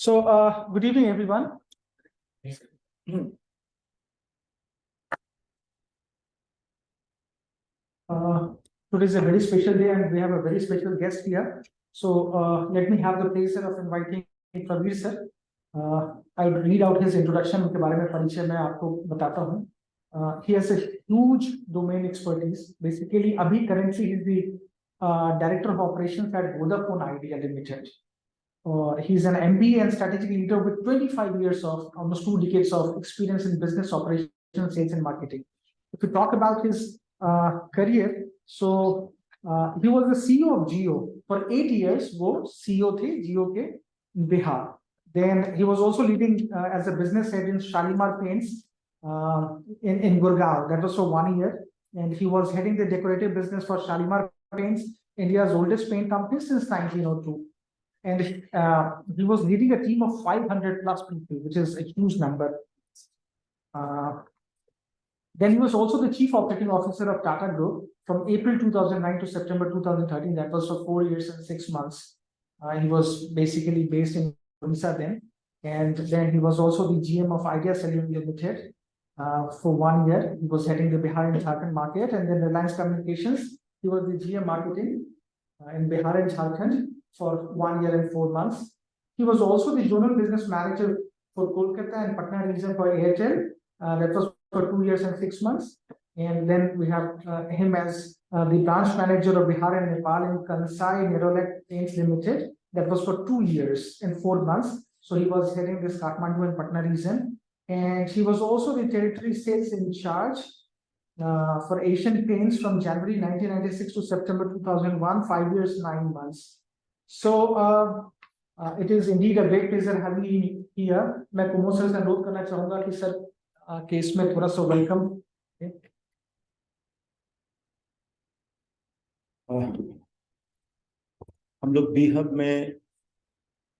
So, good evening, everyone. Today is a very special day, and we have a very special guest here. So, let me have the pleasure of inviting Pravir sir. I will read out his introduction. उनके बारे में परिचय मैं आपको बताता हूँ. He has a huge domain expertise. Basically, currently he is the director of operations at Vodafone Idea Limited. He's an MBA and strategic leader with 25 years of almost 2 decades of experience in business operations, sales, and marketing. If we talk about his career, so he was the CEO of Jio for 8 years. वो CEO थे Jio के Bihar. Then he was also leading as a business head in Shalimar Paints in Gurgaon. That was for 1 year, and he was heading the decorative business for Shalimar Paints, India's oldest paint company since 1902. And he was leading a team of 500 plus people, which is a huge number. Then he was also the chief operating officer of Tata Group from April 2009 to September 2013. That was for 4 years and 6 months. He was basically based in Odisha then. And then he was also the GM of Idea Cellular Limited for 1 year. He was heading the Bihar and Jharkhand market. And then Reliance Communications, he was the GM marketing in Bihar and Jharkhand for 1 year and 4 months. He was also the zonal business manager for Kolkata and Patna region for Airtel. That was for 2 years and 6 months. And then we have him as the branch manager of Bihar and Nepal in Kansai Nerolac Paints Limited. That was for 2 years and 4 months. So he was heading this Kathmandu and Patna region. And he was also the territory sales in charge for Asian Paints from January 1996 to September 2001, 5 years, 9 months. So it is indeed a great pleasure having you here. मैं Kumod sir से अनुरोध करना चाहूँगा कि sir case में थोड़ा सा welcome. हम लोग बीहब में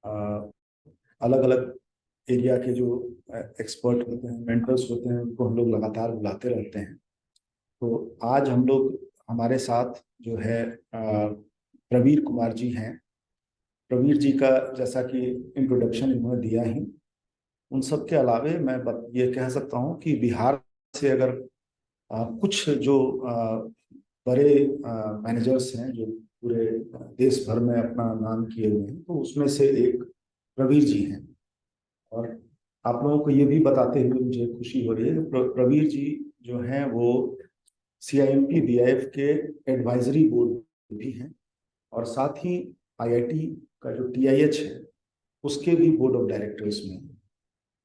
अलग अलग एरिया के जो एक्सपर्ट होते हैं, मेंटर्स होते हैं, उनको हम लोग लगातार बुलाते रहते हैं. तो आज हम लोग हमारे साथ जो है प्रवीर कुमार जी हैं. प्रवीर जी का जैसा कि इंट्रोडक्शन इन्होंने दिया ही, उन सब के अलावे मैं ये कह सकता हूं कि बिहार से अगर कुछ जो बड़े मैनेजर्स हैं जो पूरे देश भर में अपना नाम किए हुए हैं, तो उसमें से एक प्रवीर जी हैं. और आप लोगों को ये भी बताते हुए मुझे खुशी हो रही है कि प्रवीर जी जो हैं वो CIMP-BIIF के एडवाइजरी बोर्ड भी हैं, और साथ ही IIT का जो TIH है उसके भी बोर्ड ऑफ डायरेक्टर्स में.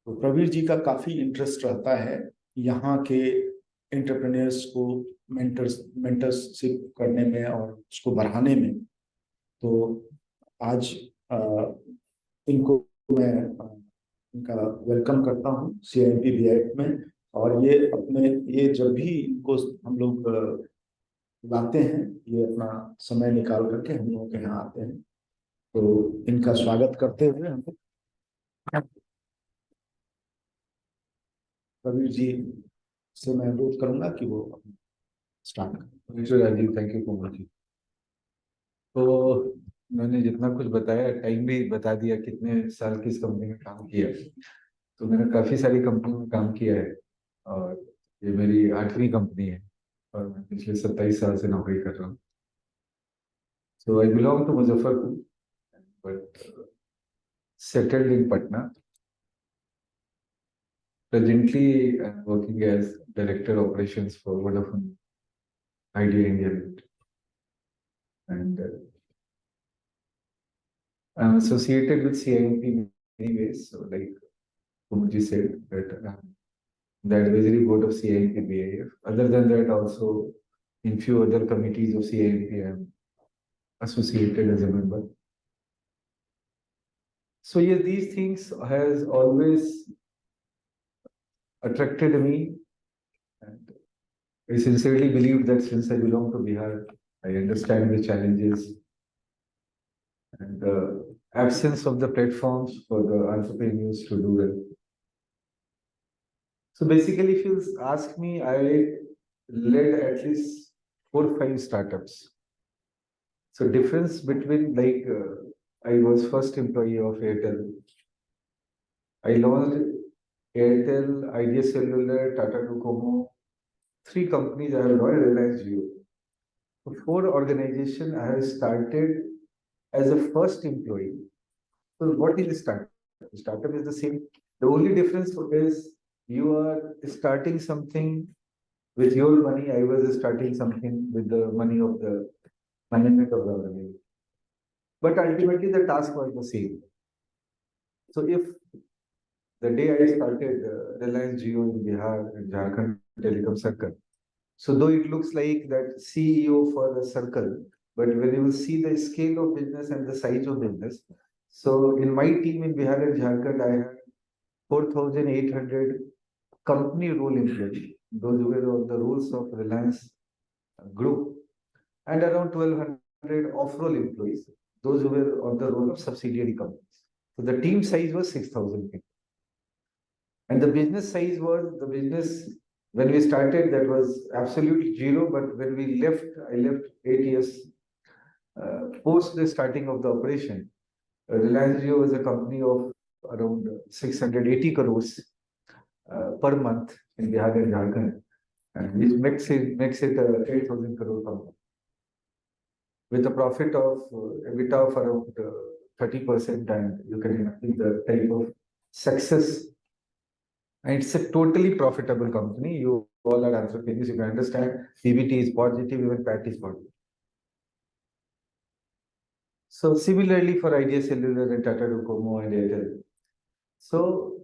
तो प्रवीर जी का काफ़ी इंटरेस्ट रहता है यहाँ के एंटरप्रेन्योर्स को मेंटरशिप करने में और उसको बढ़ाने में. तो आज इनको मैं इनका वेलकम करता हूँ CIMP-BIIF में. और ये जब भी इनको हम लोग लाते हैं, ये अपना समय निकाल करके हम लोगों के यहाँ आते हैं. तो इनका स्वागत करते हुए हम प्रवीर जी से मैं अनुरोध करूंगा कि वो स्टार्ट करें. Thank you Kumar ji. तो मैंने जितना कुछ बताया, टाइम भी बता दिया कितने साल किस कंपनी में काम किया. तो मैंने काफ़ी सारी कंपनी में काम किया है, और ये मेरी 8वीं कंपनी है, और मैं पिछले 27 साल से नौकरी कर रहा हूँ. So I belong to Muzaffarpur but settled in Patna. Presently, I'm working as Director Operations for Vodafone Idea India Limited. And I'm associated with CIMP in many ways. So like Kumji said, that the advisory board of CIMP-BIIF. Other than that, also in few other committees of CIMP, I'm associated as a member. So yes, these things has always attracted me, and I sincerely believe that since I belong to Bihar, I understand the challenges and the absence of the platforms for the entrepreneurs to do well. So basically, if you ask me, I led at least 4 or 5 startups. So difference between I was first employee of Airtel I launched Airtel, Idea Cellular, Tata Docomo, 3 companies I have launched, Reliance Jio. So 4 organizations I have started as a first employee. So what is a startup? Startup is the same. The only difference is you are starting something with your money. I was starting something with the money of the management of the organization. But ultimately the task was the same. So if the day I started Reliance Jio in Bihar and Jharkhand Telecom Circle, so though it looks like that CEO for the circle, but when you will see the scale of business and the size of business, so in my team in Bihar and Jharkhand, I had 4,800 company role employees, those were on the roles of Reliance Group, and around 1,200 off-role employees, those who were on the role of subsidiary companies. So the team size was 6,000 people. And the business size was the business when we started, that was absolutely zero. But when we left, I left 8 years post the starting of the operation. Reliance Jio was a company of around 680 crores per month in Bihar and Jharkhand, and which makes it a 8,000 crore company with a profit of EBITDA of around 30%, and you can imagine the type of success. And it's a totally profitable company. You all are entrepreneurs, you can understand PBT is positive, even PAT is positive. So similarly for Idea Cellular and Tata Docomo and Airtel. So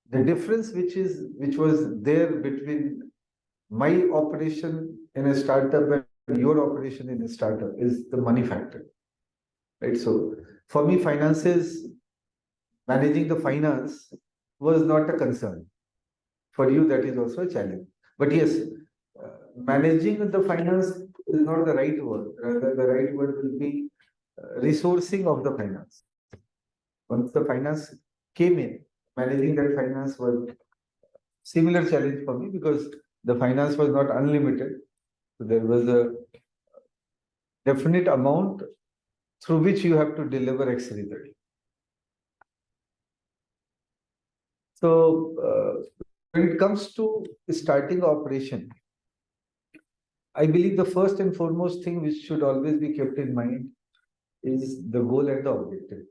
the difference which was there between my operation in a startup and your operation in a startup is the money factor. Right. So for me, managing the finance was not a concern. For you, that is also a challenge. But yes, managing the finance is not the right word. Rather, the right word will be resourcing of the finance. Once the finance came in, managing that finance was similar challenge for me because the finance was not unlimited. So there was a definite amount through which you have to deliver X result. So when it comes to starting operation, I believe the first and foremost thing which should always be kept in mind is the goal and the objective.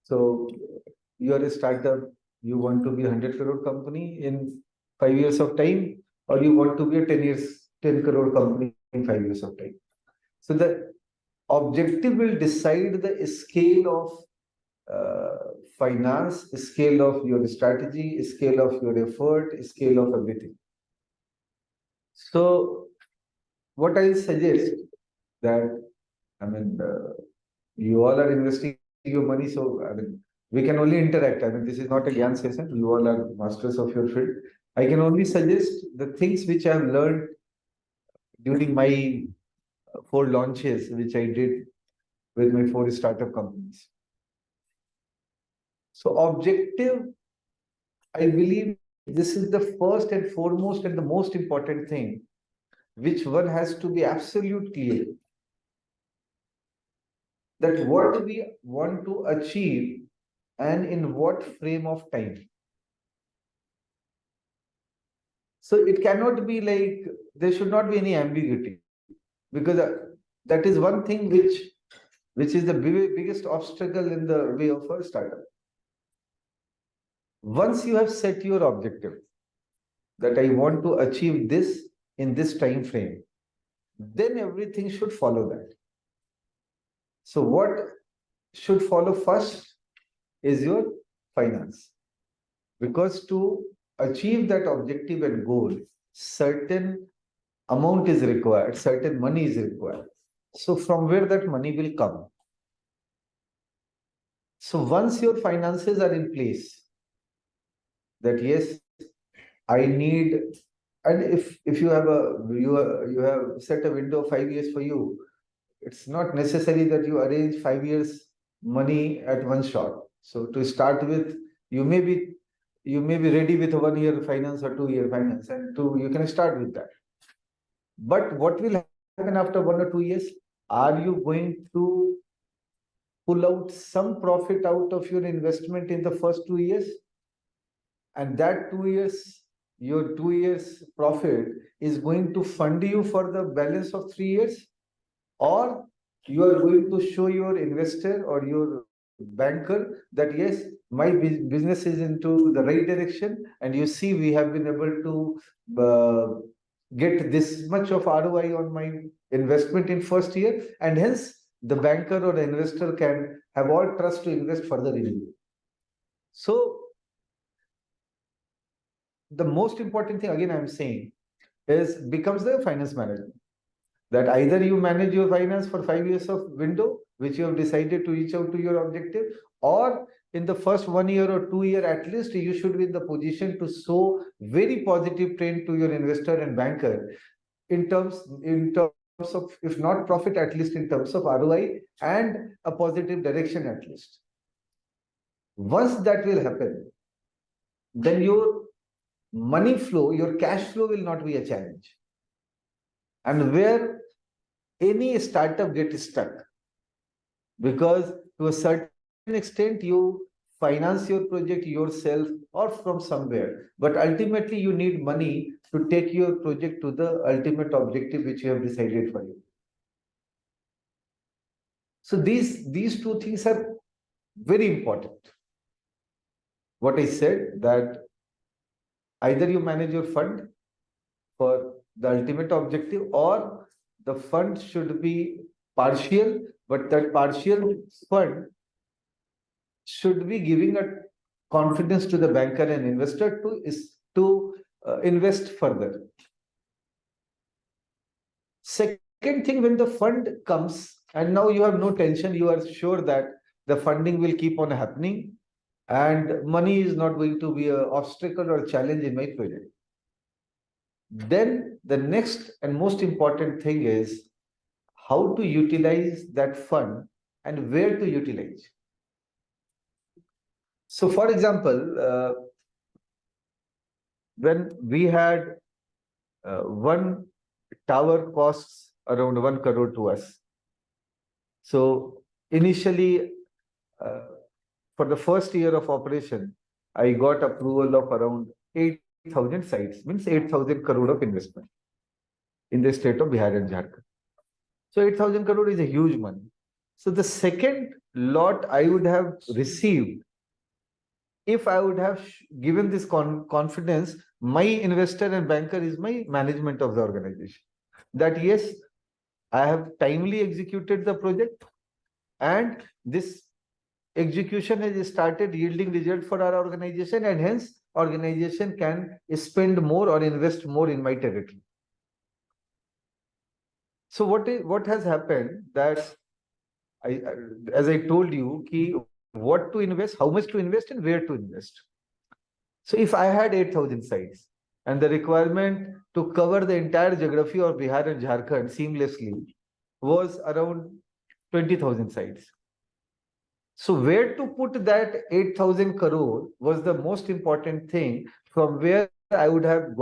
So you are a startup, you want to be a 100 crore company in 5 years of time, or you want to be a 10 crore company in 5 years of time. So the objective will decide the scale of finance, scale of your strategy, scale of your effort, scale of everything. So what I suggest that, I mean, you all are investing your money, so I mean, we can only interact. I mean, this is not a Gyan session. You all are masters of your field. I can only suggest the things which I have learned during my 4 launches, which I did with my 4 startup companies. So objective, I believe this is the first and foremost and the most important thing, which one has to be absolutely clear. That what we want to achieve and in what frame of time. So it cannot be like, there should not be any ambiguity, because that is one thing which is the biggest obstacle in the way of a startup. Once you have set your objective, that I want to achieve this in this time frame, then everything should follow that. So what should follow first is your finance, because to achieve that objective and goal, certain amount is required, certain money is required. So from where that money will come? So once your finances are in place, that yes, I need, and if you have you have set a window of 5 years for you, it's not necessary that you arrange 5 years money at one shot. So to start with, you may be ready with a 1 year finance or 2 year finance, and you can start with that. But what will happen after 1 or 2 years? Are you going to pull out some profit out of your investment in the first 2 years, and that 2 years, your 2 years profit is going to fund you for the balance of 3 years, or you are going to show your investor or your banker that yes, my business is into the right direction, and you see we have been able to get this much of ROI on my investment in first year, and hence the banker or the investor can have all trust to invest further in you. So the most important thing, again I'm saying, is becomes the finance management. That either you manage your finance for 5 years of window, which you have decided to reach out to your objective, or in the first 1 year or 2 year, at least you should be in the position to show very positive trend to your investor and banker in terms of, if not profit, at least in terms of ROI and a positive direction at least. Once that will happen, then your money flow, your cash flow will not be a challenge. And where any startup gets stuck, because to a certain extent you finance your project yourself or from somewhere, but ultimately you need money to take your project to the ultimate objective which you have decided for you. So these two things are very important. What I said, that either you manage your fund for the ultimate objective, or the fund should be partial, but that partial fund should be giving a confidence to the banker and investor to invest further. Second thing, when the fund comes and now you have no tension, you are sure that the funding will keep on happening and money is not going to be an obstacle or challenge in my project. Then the next and most important thing is how to utilize that fund and where to utilize. So for example, when we had one tower costs around 1 crore to us. So initially, for the first year of operation, I got approval of around 8,000 sites, means 8,000 crore of investment in the state of Bihar and Jharkhand. So 8,000 crore is a huge money. So the second lot I would have received if I would have given this confidence, my investor and banker is my management of the organization. That yes, I have timely executed the project and this execution has started yielding result for our organization, and hence organization can spend more or invest more in my territory. So what has happened that as I told you, what to invest, how much to invest, and where to invest. So if I had 8,000 sites and the requirement to cover the entire geography of Bihar and Jharkhand seamlessly was around 20,000 sites. So where to put that 8,000 crore was the most important thing, from where I would have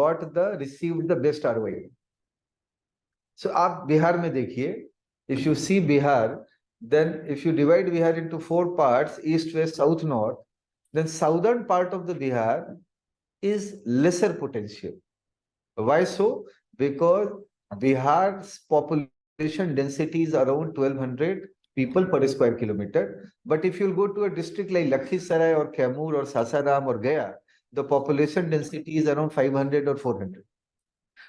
received the best ROI. So आप Bihar में देखिए, if you see Bihar, then if you divide Bihar into 4 parts, east, west, south, north, then southern part of the Bihar is lesser potential. Why so? Because Bihar's population density is around 1,200 people per square kilometer. But if you go to a district like Lakhisarai or Kaimur or Sasaram or Gaya, the population density is around 500 or 400.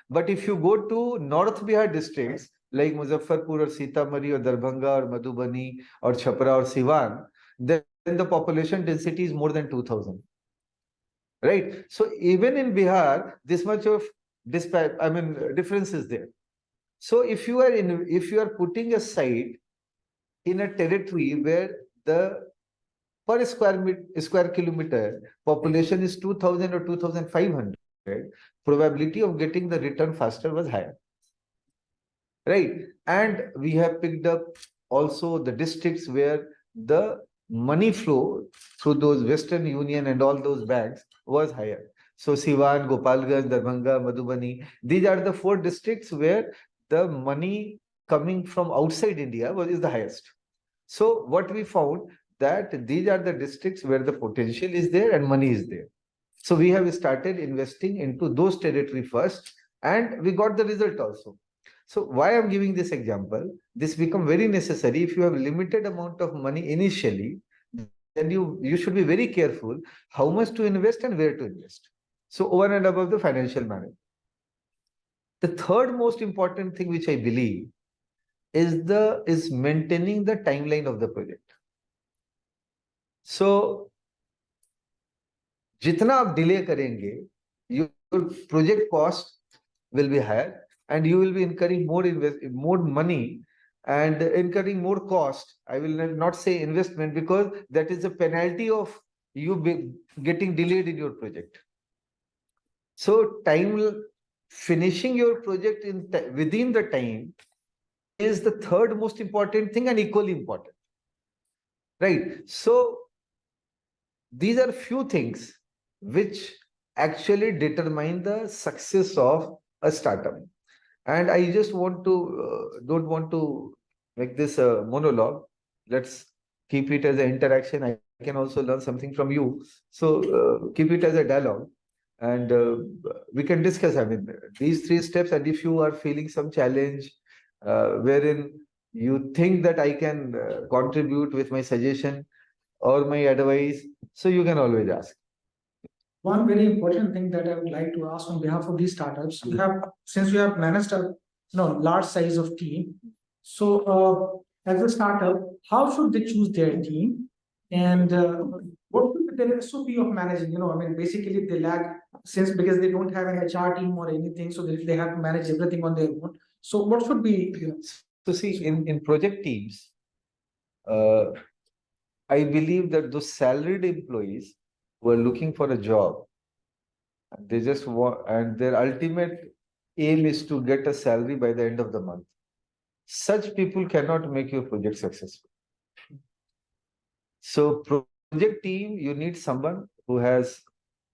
But if you go to North Bihar districts like Muzaffarpur or Sitamarhi or Darbhanga or Madhubani or Chhapra or Siwan, then the population density is more than 2,000. Right? So even in Bihar, this much of difference is there. So if you are putting a site in a territory where the per square kilometer population is 2,000 or 2,500, probability of getting the return faster was higher. Right? And we have picked up also the districts where the money flow through those Western Union and all those banks was higher. So Siwan, Gopalganj, Darbhanga, Madhubani, these are the 4 districts where the money coming from outside India is the highest. So what we found that these are the districts where the potential is there and money is there. So we have started investing into those territory first, and we got the result also. So why I'm giving this example, this become very necessary if you have limited amount of money initially, then you should be very careful how much to invest and where to invest. So over and above the financial management. The third most important thing which I believe is maintaining the timeline of the project. So जितना आप delay करेंगे, your project cost will be higher, and you will be incurring more money and incurring more cost. I will not say investment, because that is a penalty of you getting delayed in your project. So finishing your project within the time is the third most important thing and equally important, right? So these are few things which actually determine the success of a startup. And I just don't want to make this a monologue. Let's keep it as an interaction. I can also learn something from you. So keep it as a dialogue, and we can discuss, I mean, these 3 steps. And if you are feeling some challenge wherein you think that I can contribute with my suggestion or my advice, so you can always ask. One very important thing that I would like to ask on behalf of these startups, since you have managed a large size of team, so as a startup, how should they choose their team, and what would be the SOP of managing? I mean, basically they lack, because they don't have an HR team or anything, so they have to manage everything on their own. So what should be? So see, in project teams, I believe that those salaried employees who are looking for a job, they just want, and their ultimate aim is to get a salary by the end of the month. Such people cannot make your project successful. So project team, you need someone who has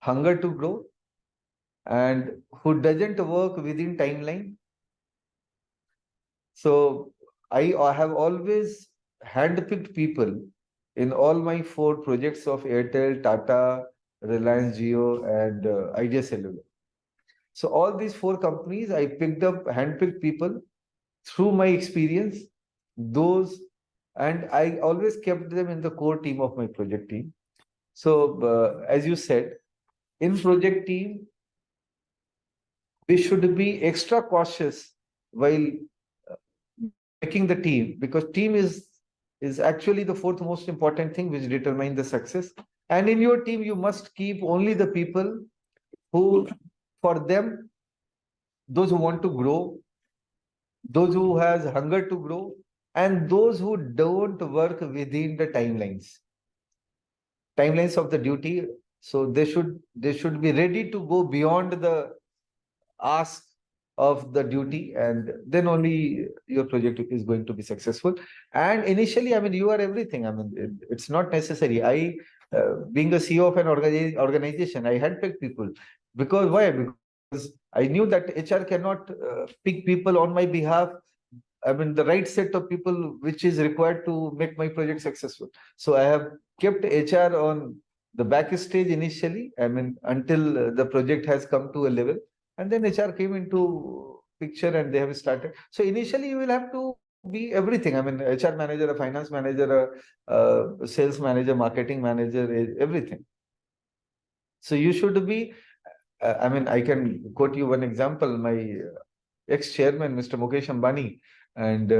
hunger to grow and who doesn't work within timeline. So I have always handpicked people in all my 4 projects of Airtel, Tata, Reliance Jio, and Idea Cellular. So all these 4 companies, I handpicked people through my experience, and I always kept them in the core team of my project team. So as you said, in project team, we should be extra cautious while making the team, because team is actually the 4th most important thing which determines the success. And in your team, you must keep only the people who, for them, those who want to grow, those who has hunger to grow, and those who don't work within the timelines of the duty. So they should be ready to go beyond the ask of the duty, and then only your project is going to be successful. And initially, I mean, you are everything. I mean, it's not necessary. Being a CEO of an organization, I handpicked people. Because why? Because I knew that HR cannot pick people on my behalf. I mean, the right set of people which is required to make my project successful. So I have kept HR on the backstage initially, I mean, until the project has come to a level. And then HR came into picture and they have started. So initially you will have to be everything. I mean, HR manager, a finance manager, a sales manager, marketing manager, everything. So you should be, I mean, I can quote you one example. My ex-chairman, Mr. Mukesh Ambani, and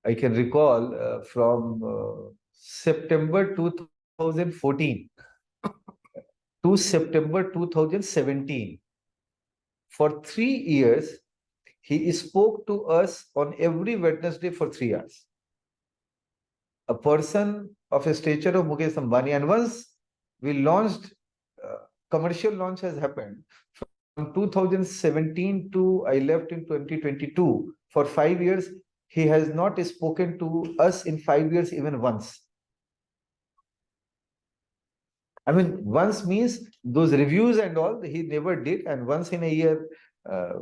I can recall from September 2014 to September 2017. For 3 years, he spoke to us on every Wednesday for 3 hours. A person of a stature of Mukesh Ambani. And once we launched, commercial launch has happened. From 2017 to I left in 2022. For 5 years, he has not spoken to us in 5 years even once. I mean, once means those reviews and all, he never did. And once in a year,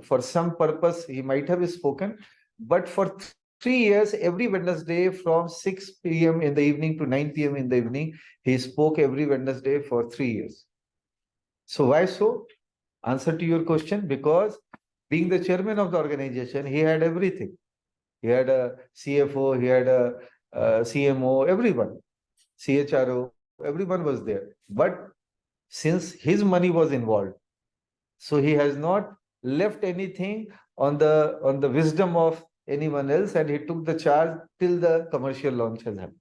for some purpose, he might have spoken. But for 3 years, every Wednesday from 6 p.m. in the evening to 9 p.m. in the evening, he spoke every Wednesday for 3 years. So why so? Answer to your question, because being the chairman of the organization, he had everything. He had a CFO, he had a CMO, everyone, CHRO, everyone was there. But since his money was involved, so he has not left anything on the wisdom of anyone else, and he took the charge till the commercial launch has happened.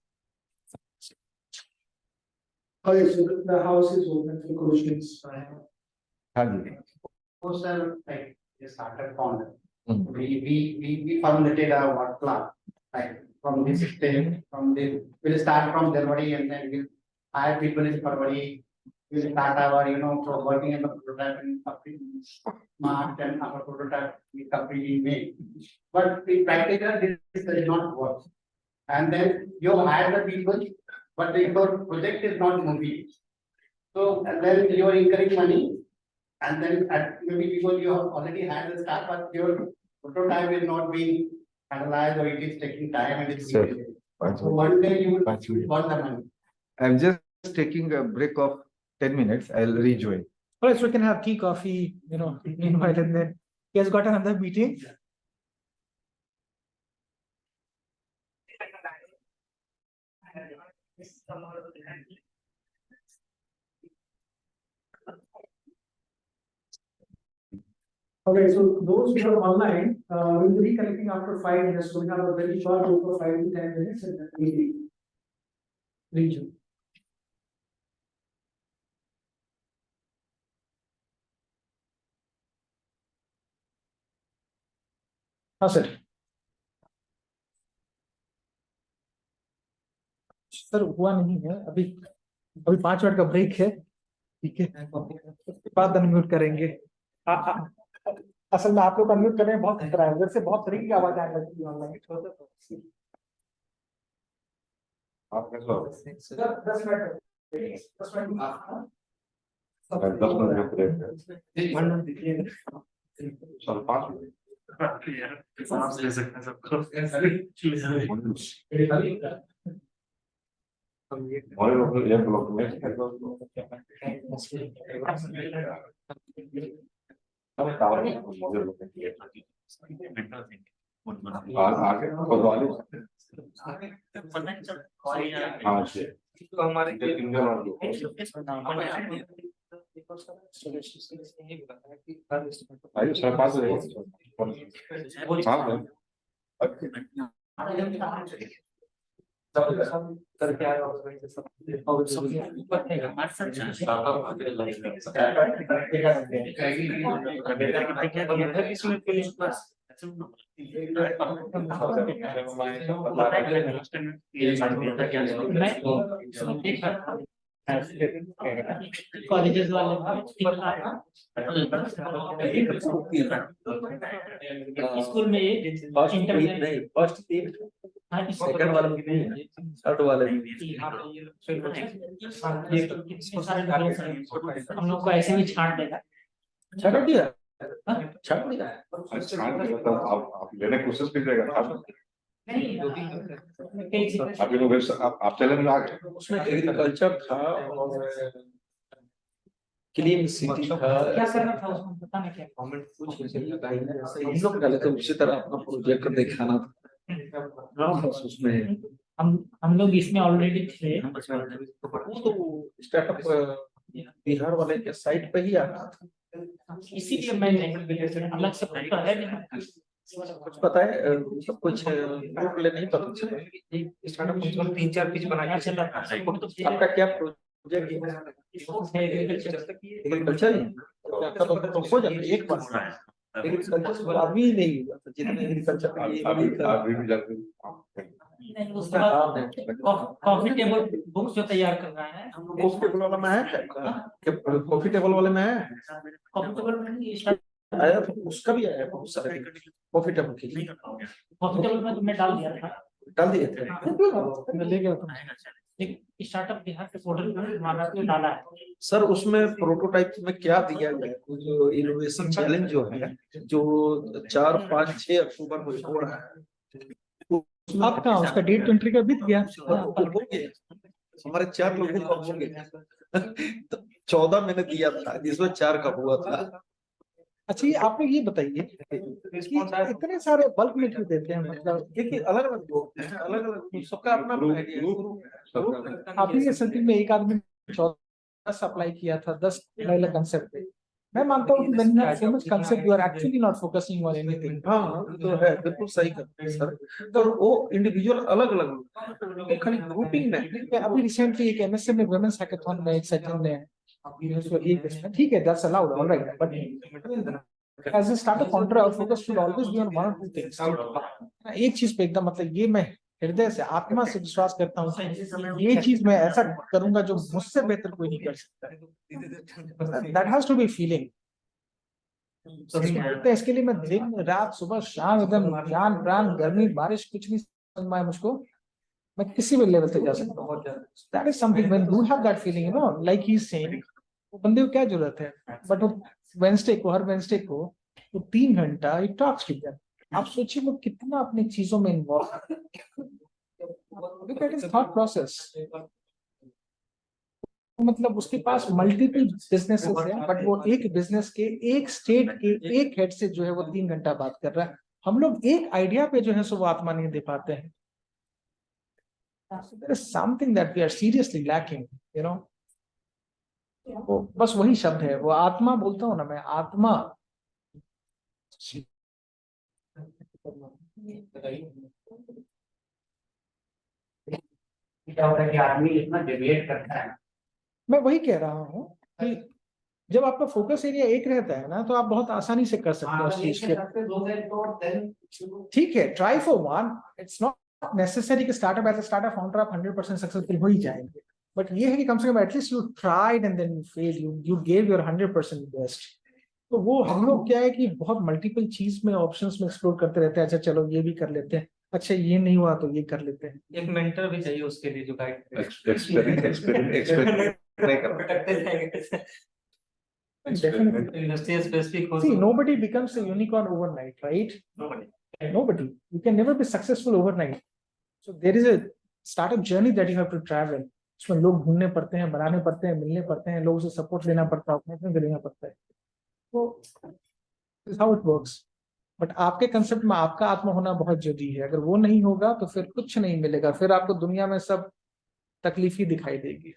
Okay, so the house is open for questions. Hanji. Sir, like a startup founder, we formulated our work plan, like from this stage, we'll start from January and then we'll hire people in February. We'll start our, so working in the prototype in March and our prototype we complete in May. But in practical, this does not work. And then you hire the people, but your project is not moving. So and then you are incurring money. And then maybe because you have already had the start, but your prototype is not being analyzed or it is taking time and it's Sir, so one day you will want the money. I'm just taking a break of 10 minutes. I'll rejoin. All right, so we can have tea, coffee, meanwhile, and then he has got another meeting. Okay, so those who are online, we'll be reconnecting after 5 minutes. So we have a very short break of 5 to 10 minutes and then we'll rejoin. हाँ sir sir हुआ नहीं है अभी अभी 5 minute का break है ठीक है उसके बाद अनम्यूट करेंगे असल में आप लोग अनम्यूट कर रहे हैं बहुत खतरा है उधर से बहुत तरीके की आवाज आने लगती है ऑनलाइन 10 मिनट 5 मिनट सांस ले सकते हैं सबको कॉलेजेस वाले स्कूल में फर्स्ट सेकंड वाला थर्ड वाले हम लोग को ऐसे भी छांट देगा छांट दिया आप लेने की कोशिश कीजिएगा आप चैलेंज में आ गए उसमें एग्रीकल्चर था और क्लीन सिटी था क्या करना था उसमें पता नहीं क्या गवर्नमेंट कुछ हम लोग पहले तो उसी तरह अपना प्रोजेक्ट दिखाना था उसमें हम लोग इसमें ऑलरेडी थे वो तो स्टार्टअप बिहार वाले के साइट पे ही आ रहा था इसीलिए मैं अलग से पता है नहीं कुछ पता है सब कुछ नहीं पता स्टार्टअप 3-4 पेज बना के चल रहा था आपका क्या प्रोजेक्ट है एग्रीकल्चर तो हो जाता है एक बार एग्रीकल्चर आदमी नहीं हुआ जितने एग्रीकल्चर कॉफी टेबल बुक्स जो तैयार कर रहा है कॉफी टेबल वाला में है कॉफी टेबल वाले में है कॉफी टेबल में आया उसका भी आया बहुत सारे कॉफी टेबल के कॉफी टेबल में तुमने डाल दिया था डाल दिए थे मैं ले गया था एक स्टार्टअप बिहार के पोर्टल पर महाराष्ट्र में डाला है सर उसमें प्रोटोटाइप में क्या दिया गया है जो इनोवेशन चैलेंज जो है जो 4, 5, 6 अक्टूबर को हो रहा है अब कहाँ उसका डेट एंट्री का बीत गया। हमारे 4 लोगों का हो गया। तो 14 मैंने दिया था जिसमें 4 का हुआ था। अच्छा, ये आप लोग ये बताइए कि इतने सारे बल्क में क्यों देते हैं, मतलब देखिए अलग अलग लोग हैं, अलग अलग सबका अपना अपना आइडिया। आपने ये सर्किल में एक आदमी 10 अप्लाई किया था, 10 अलग कंसेप्ट पे। मैं मानता हूँ कि when you have so much concept, you are actually not focusing on anything. हाँ तो है, बिल्कुल सही करते हैं सर। तो वो इंडिविजुअल अलग अलग लोग हैं, खाली ग्रुपिंग नहीं। मैं अभी रिसेंटली एक एमएसए में वुमेन्स हैकाथॉन में एक सेशन में ठीक है, that's allowed, alright, but as a startup founder, our focus should always be on one or two things. एक चीज पे एकदम, मतलब ये मैं हृदय से आत्मा से विश्वास करता हूँ कि ये चीज मैं ऐसा करूंगा जो मुझसे बेहतर कोई नहीं कर सकता। That has to be feeling. इसके लिए मैं दिन रात सुबह शाम एकदम जान प्राण गर्मी बारिश कुछ भी समझ में आए मुझको, मैं किसी भी लेवल तक जा सकता हूँ। That is something when you have that feeling, you know, like he is saying, वो बंदे को क्या जरूरत है, बट वो हर वेंसडे को वो 3 घंटा ही टॉक्स टुगेदर। आप सोचिए वो कितना अपनी चीजों में इन्वॉल्व है। Look at his thought process. मतलब उसके पास मल्टीपल बिजनेसेस है, बट वो एक बिजनेस के एक स्टेट के एक हेड से जो है वो 3 घंटा बात कर रहा है। हम लोग एक आइडिया पे जो है सो वो आत्मा नहीं दे पाते हैं। There is something that we are seriously lacking, you know. वो बस वही शब्द है, वो आत्मा बोलता हूँ ना मैं, आत्मा। क्या होता है कि आदमी इतना डिबेट करता है। मैं वही कह रहा हूँ कि जब आपका फोकस एरिया एक रहता है ना, तो आप बहुत आसानी से कर सकते हो उस चीज को। ठीक है, try for one, it's not necessary कि स्टार्टअप फाउंडर आप 100% सक्सेसफुल हो ही जाएंगे, बट ये है कि कम से कम at least you tried and then you fail, you gave your 100% best. तो वो हम लोग क्या है कि बहुत मल्टीपल चीज में ऑप्शंस में एक्सप्लोर करते रहते हैं। अच्छा चलो ये भी कर लेते हैं, अच्छा ये नहीं हुआ तो ये कर लेते हैं। एक मेंटर भी चाहिए उसके लिए जो guide See, nobody becomes a unicorn overnight, right? Nobody. You can never be successful overnight. So there is a startup journey that you have to travel. उसमें लोग ढूंढने पड़ते हैं, बनाने पड़ते हैं, मिलने पड़ते हैं, लोगों से सपोर्ट लेना पड़ता है, अपने देना पड़ता है। तो this is how it works. But आपके कंसेप्ट में आपका आत्मा होना बहुत जरूरी है। अगर वो नहीं होगा तो फिर कुछ नहीं मिलेगा, फिर आपको दुनिया में सब तकलीफ ही दिखाई देगी।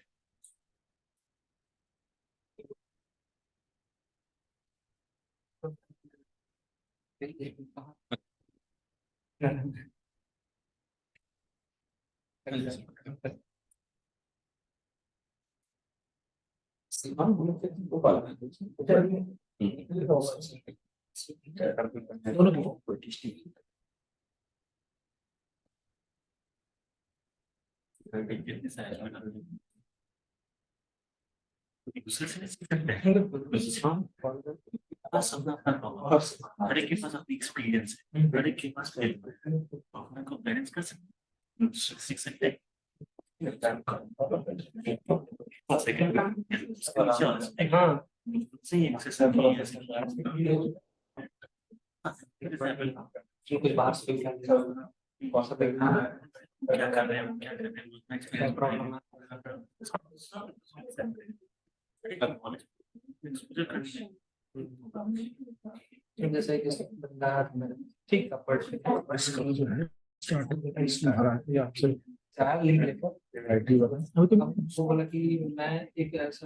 दूसरे से नहीं सीख सकते हैं। हर एक के पास अपनी एक्सपीरियंस है, हर एक के पास अपने को बैलेंस कर सकते हैं, सीख सकते हैं। कुछ बाहर से क्या कर रहे हैं, क्या कर रहे हैं, जैसे कि बंदा ठीक तो बोला कि मैं एक ऐसा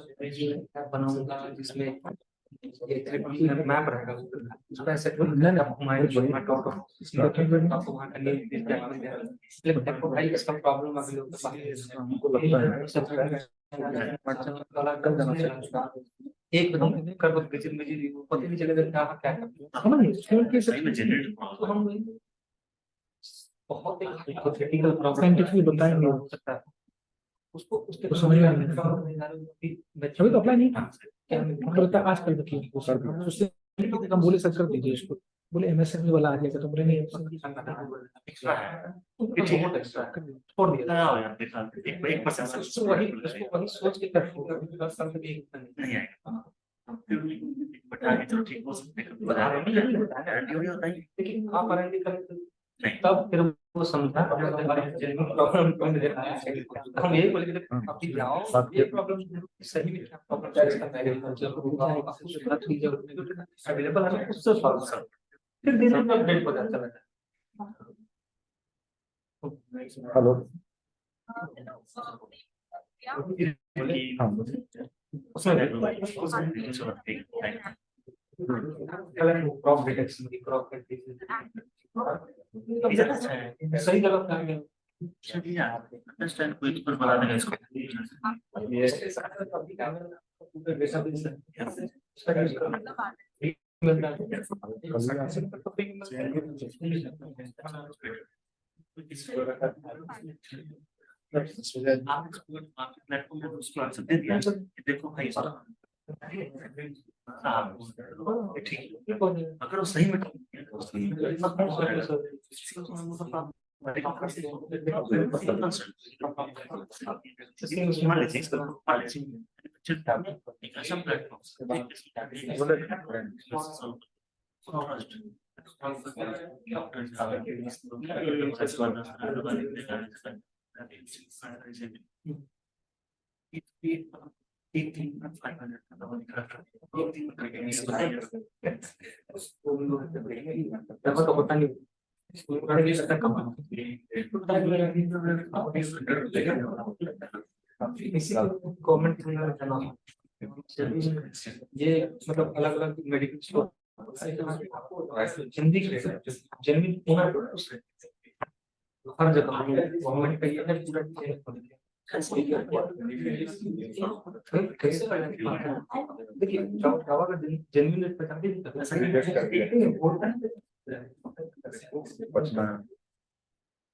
बनाऊंगा जिसमें मैप रहेगा, भाई इसका प्रॉब्लम अभी लोग एक कर पता नहीं चलेगा क्या बहुत साइंटिफिकली बताएंगे उसको तो समझ में नहीं अभी तो अप्लाई नहीं करता आजकल उससे हम बोले सर कर दीजिए इसको, बोले एमएसएमई वाला आ जाएगा, तो बोले नहीं एक्स्ट्रा है, छोड़ दिया एक परसेंट वही सोच के नहीं आएगा, बट आगे चलो ठीक हो सकते हैं, लेकिन आप तब फिर वो समझा प्रॉब्लम हम यही बोले कि आप जाओ ये प्रॉब्लम सही में क्या प्रॉब्लम है इसका अवेलेबल है उससे सॉल्व कर फिर धीरे धीरे अपडेट हो जाता है। हेलो। क्रॉप डिटेक्शन क्रॉप सही जगह पे चलिए अंडरस्टैंड कोई तो बना देगा इसको। प्लेटफॉर्म पे उसको आंसर दे दिया देखो भाई ठीक अगर वो सही में गवर्नमेंट ये मतलब अलग अलग मेडिकल स्टोर जेन्युइन हर जगह गवर्नमेंट का ये है पूरा देखिए दवा का जेन्युइन रेट पहचान बचना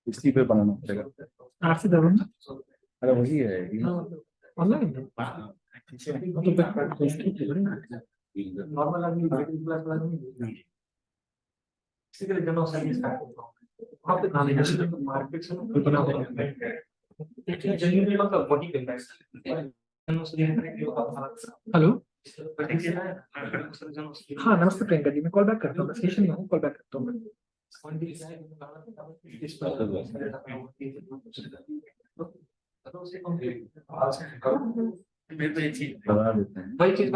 इसी पे बनाना पड़ेगा। आपसे दवा अरे वही है ऑनलाइन नॉर्मल आदमी मिडिल क्लास आदमी बेसिकली जनरल सर्विस का वहां पे मार्केट से बना हुआ है जेन्युइन मतलब वही करता है। हेलो हाँ नमस्ते प्रियंका जी मैं कॉल बैक करता हूँ स्टेशन में हूँ कॉल बैक करता हूँ बना देते हैं। वही चीज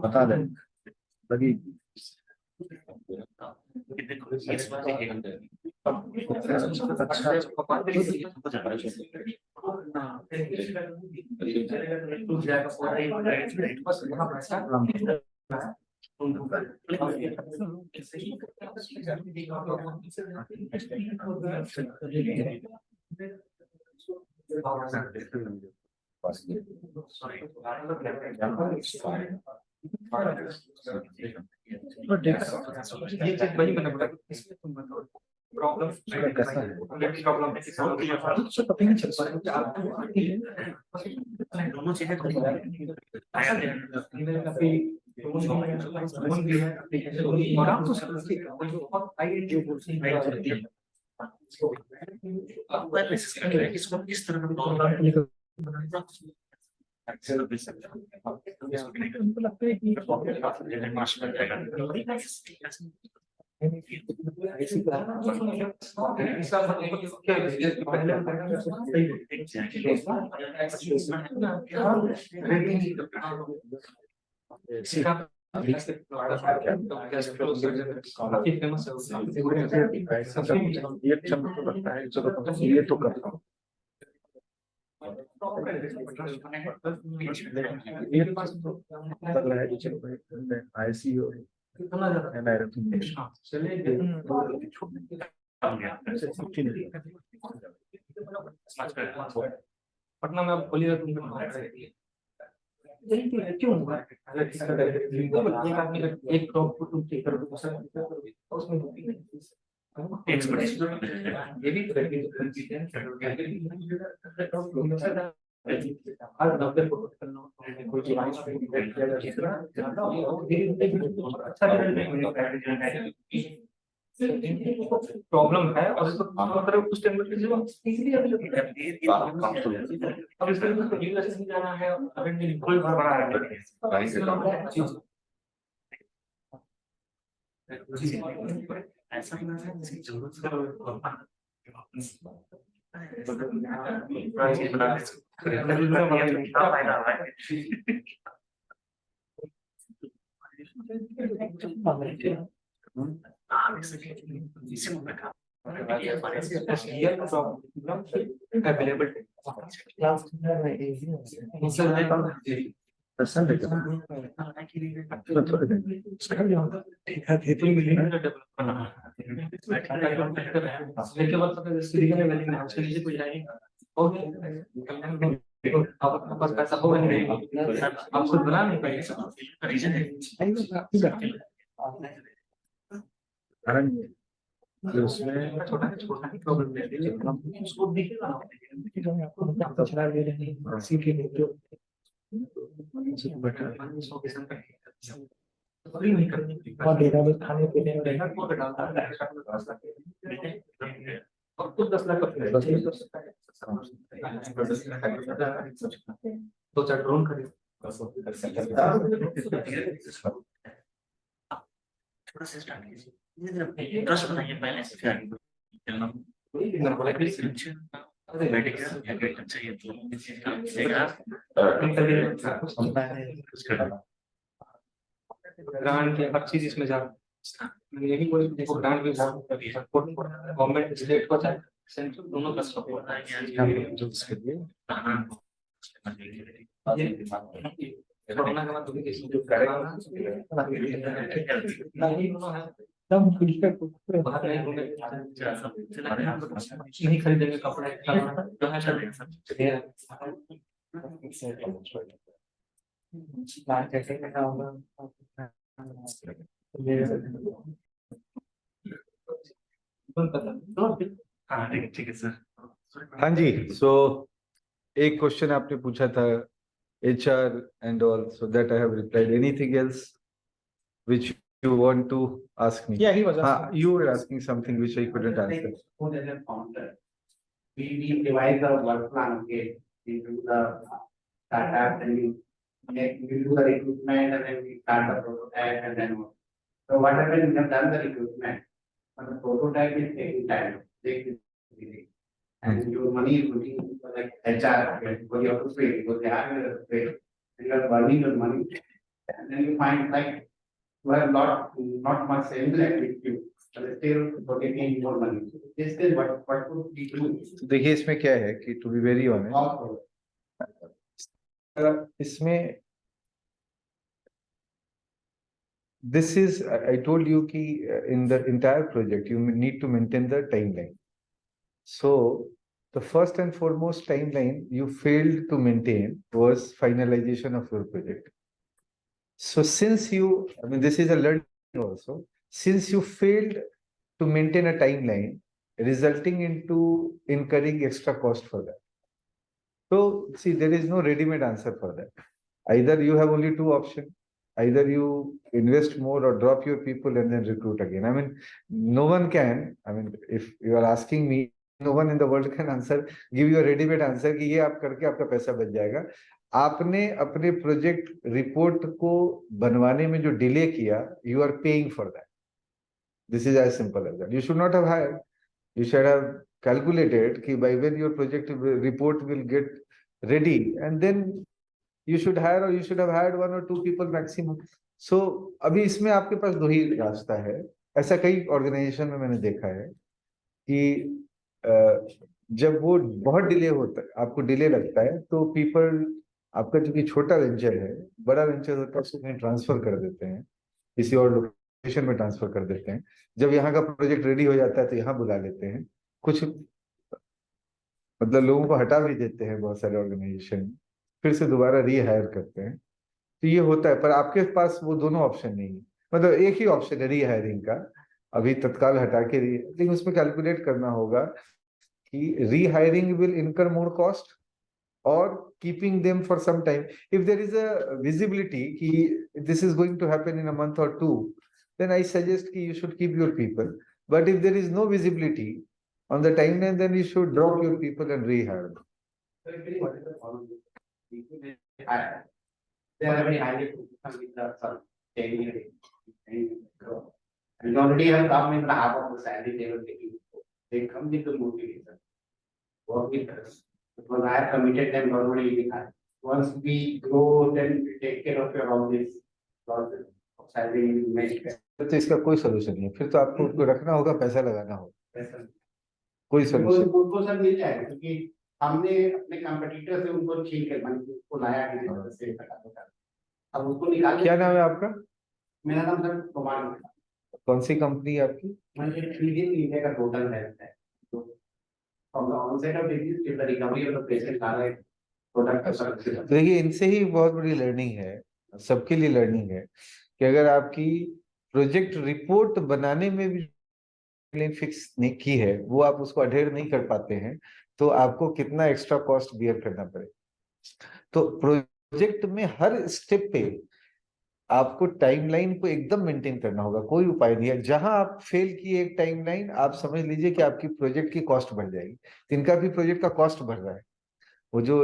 बता दें लगी ये चीज वही मैंने बोला इसमें तुम बताओ प्रॉब्लम कैसा है प्रॉब्लम है किसान के लिए पता नहीं चल पा दोनों चीजें किस तरह लगता है कि ये तो करता हूँ ICU पटना में आप बोलिए क्यों होगा एक आदमी एक क्रॉप को तुम ठीक करो उसमें ये भी प्रॉब्लम है और इसको उस टाइम पे इजीली अब इसके लिए यूनिवर्सिटी जाना है कोई बड़ा ऐसा ना है जरूरत से फायदा हो रहा है आपके पास पैसा होगा नहीं, आप खुद बना नहीं पाएंगे। रीजन है उसमें छोटा ही प्रॉब्लम है, उसको नहीं करनी और डेटाबेस खाने पीने में रहेगा तो डालता है और कुछ 10 लाख का तो चार ड्रोन खरीद थोड़ा सा स्टार्ट कीजिए इंटरेस्ट बनाइए पहले से फिर अच्छा ये तो ग्रांट के हर चीज इसमें जा यही कोई देखो ग्रांट भी बहुत गवर्नमेंट स्टेट को चाहे सेंट्रल दोनों का सपोर्ट है कोरोना के बाद तो किसी जो कराना नहीं है तब बाहर नहीं घूमे नहीं खरीदेंगे कपड़े ठीक है सर हाँ जी, सो एक क्वेश्चन आपने पूछा था HR and all, so that I have replied. Anything else which you want to ask me? Yeah, he was asking. You were asking something which I couldn't answer. We devise the work plan, okay, into the startup, and we do the recruitment, and then we start the prototype, and then so whatever we have done the recruitment, but the prototype is taking time, and your money is looking for like HR, because you have to pay, because they have to pay, and you are burning your money, and then you find like you have not much sales with you, but still getting more money. This is what would be doing. तो देखिए इसमें क्या है कि to be very honest, इसमें this is I told you कि in the entire project you need to maintain the timeline. So the first and foremost timeline you failed to maintain was finalization of your project. So since you, I mean, this is a learning also, since you failed to maintain a timeline, resulting into incurring extra cost for that. So see, there is no ready-made answer for that. Either you have only two options, either you invest more or drop your people and then recruit again. I mean, no one can, I mean, if you are asking me, no one in the world can answer, give you a ready-made answer कि ये आप करके आपका पैसा बच जाएगा. आपने अपने प्रोजेक्ट रिपोर्ट को बनवाने में जो डिले किया, you are paying for that. This is as simple as that. You should not have hired. You should have calculated कि by when your project report will get ready, and then you should hire, or you should have hired 1 or 2 people maximum. So अभी इसमें आपके पास दो ही रास्ता है. ऐसा कई organisation में मैंने देखा है कि जब वो बहुत डिले होता है, आपको डिले लगता है, तो पीपल आपका जो कि छोटा वेंचर है, बड़ा वेंचर होता है, उसको कहीं ट्रांसफर कर देते हैं, किसी और लोकेशन में ट्रांसफर कर देते हैं. जब यहाँ का प्रोजेक्ट रेडी हो जाता है तो यहाँ बुला लेते हैं. कुछ मतलब लोगों को हटा भी देते हैं बहुत सारे ऑर्गेनाइजेशन, फिर से दोबारा रीहायर करते हैं. तो ये होता है, पर आपके पास वो दोनों ऑप्शन नहीं है. मतलब एक ही ऑप्शन है रीहायरिंग का, अभी तत्काल हटा के लेकिन उसमें कैलकुलेट करना होगा कि रीहायरिंग विल इनकर more cost or keeping them for some time. If there is a visibility ki this is going to happen in a month or 2, then I suggest ki you should keep your people. But if there is no visibility on the timeline, then you should drop your people and rehire them. They are very highly with the And already have come in the half of the salary they were taking. They come with the motivation. Work with us. Because I have committed them already with us. Once we grow, then we take care of your all this process of salary you make. तो इसका कोई solution नहीं है, फिर तो आपको उसको रखना होगा, पैसा लगाना होगा, पैसा कोई सोल्यूशन। उनको सब मिल जाएगा क्योंकि हमने अपने कंपटीटर से उनको छीन कर उनको लाया किसी तरह से अब उसको निकाल। क्या नाम है आपका? मेरा नाम सर कुमार। कौन सी कंपनी है आपकी? इंडिया का टोटल है तो from the onset of disease till the recovery of the patient are a product। देखिए, इनसे ही बहुत बड़ी लर्निंग है, सबके लिए लर्निंग है कि अगर आपकी प्रोजेक्ट रिपोर्ट बनाने में भी फिक्स नहीं की है, वो आप उसको अडेयर नहीं कर पाते हैं, तो आपको कितना एक्स्ट्रा कॉस्ट बियर करना पड़ेगा। तो प्रोजेक्ट में हर स्टेप पे आपको टाइमलाइन को एकदम मेंटेन करना होगा, कोई उपाय नहीं है। जहां आप फेल किए एक टाइमलाइन, आप समझ लीजिए कि आपकी प्रोजेक्ट की कॉस्ट बढ़ जाएगी। तो इनका भी प्रोजेक्ट का कॉस्ट बढ़ रहा है, वो जो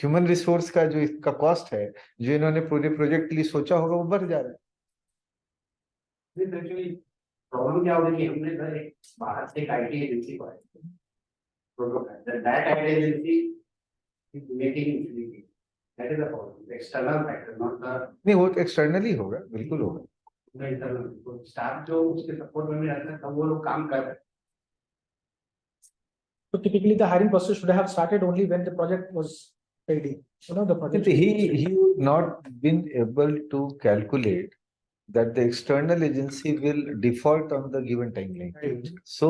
ह्यूमन रिसोर्स का जो इसका कॉस्ट है, जो इन्होंने पूरे प्रोजेक्ट के लिए सोचा होगा, वो बढ़ जा रहा है। प्रॉब्लम क्या होगी कि हमने एक बाहर से एक आईटी एजेंसी को that IT agency is making that is the problem external factor not the. नहीं, वो एक्सटर्नली होगा, बिल्कुल होगा। इंटरनल स्टाफ जो उसके सपोर्ट में रहता है तब वो लोग काम कर रहे हैं। So typically the hiring process should have started only when the project was ready. You know, the project. He would not been able to calculate that the external agency will default on the given timeline. Right. So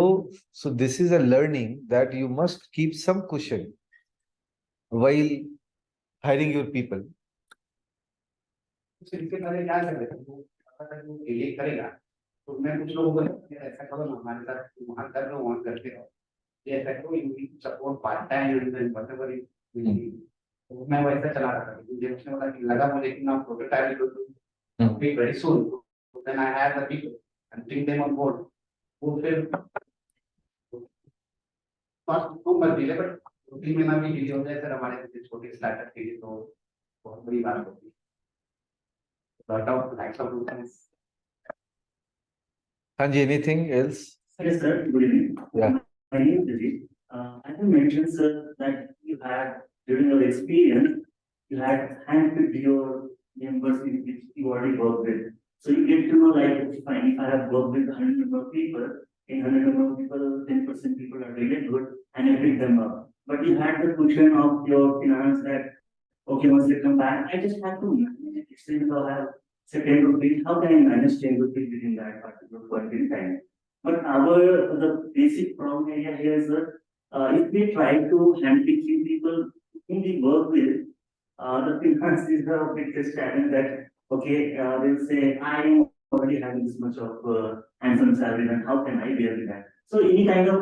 this is a learning that you must keep some cushion while hiring your people. इसके पहले क्या कर रहे थे वो अगर वो delete करेगा तो मैं कुछ लोगों को ऐसा करो ना हमारे साथ वहाँ कर रहे हो वहाँ करते रहो ये ऐसा करो you support part time and then whatever तो मैं वैसा चला रहा था मुझे उसने बोला कि लगा मुझे कि ना प्रोटोटाइप तो be very soon then I have the people and bring them on board वो फिर फर्स्ट तो मत डिले बट 3 महीना भी डिले हो जाए सर हमारे छोटे स्टार्टअप के लिए तो बहुत बड़ी बात होती है। Lot of types of routines. Hanji, anything else? Yes, sir. Good evening. Yeah. My name is Dilip. As you mentioned, sir, that you had during your experience, you had handpicked your members which you already worked with. So you get to know, like, if I have worked with 100 number of people, in 100 number of people, 10% people are really good, and I pick them up. But you had the cushion of your finance that, okay, once they come back, I just have to manage it. Still, I have say 10 rupees. How can I manage 10 rupees within that particular point in time? But the basic problem area here is that if we try to handpick few people whom we work with, the finance is the biggest challenge that, okay, they'll say, I am already having this much of handsome salary, and how can I bear with that? So any kind of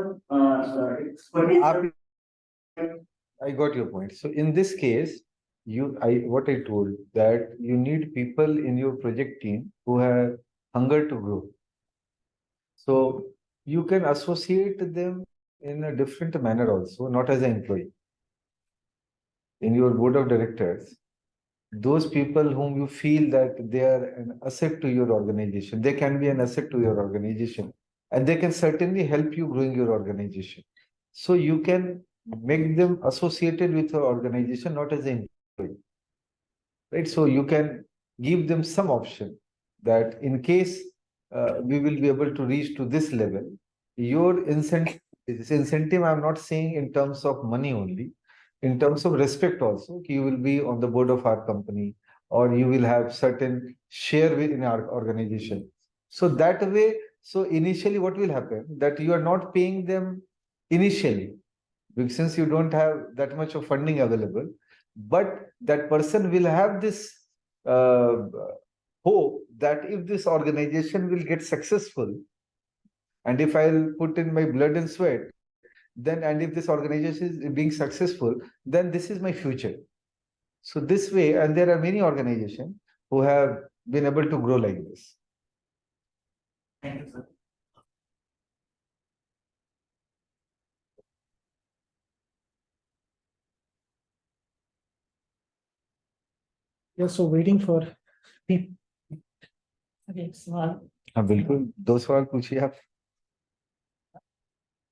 expertise. I got your point. So in this case, what I told that you need people in your project team who have hunger to grow. So you can associate them in a different manner also, not as an employee. In your board of directors, those people whom you feel that they are an asset to your organization, they can be an asset to your organization, and they can certainly help you growing your organization. So you can make them associated with your organization, not as an employee. Right, so you can give them some option that in case we will be able to reach to this level, your incentive, I'm not saying in terms of money only, in terms of respect also, you will be on the board of our company, or you will have certain share within our organization. So that way, so initially what will happen, that you are not paying them initially, because since you don't have that much of funding available, but that person will have this hope that if this organization will get successful, and if I'll put in my blood and sweat, then, and if this organization is being successful, then this is my future. So this way, and there are many organizations who have been able to grow like this. Thank you, sir. Yeah, so waiting for people. Okay, so हाँ बिल्कुल, 2 सवाल पूछिए आप।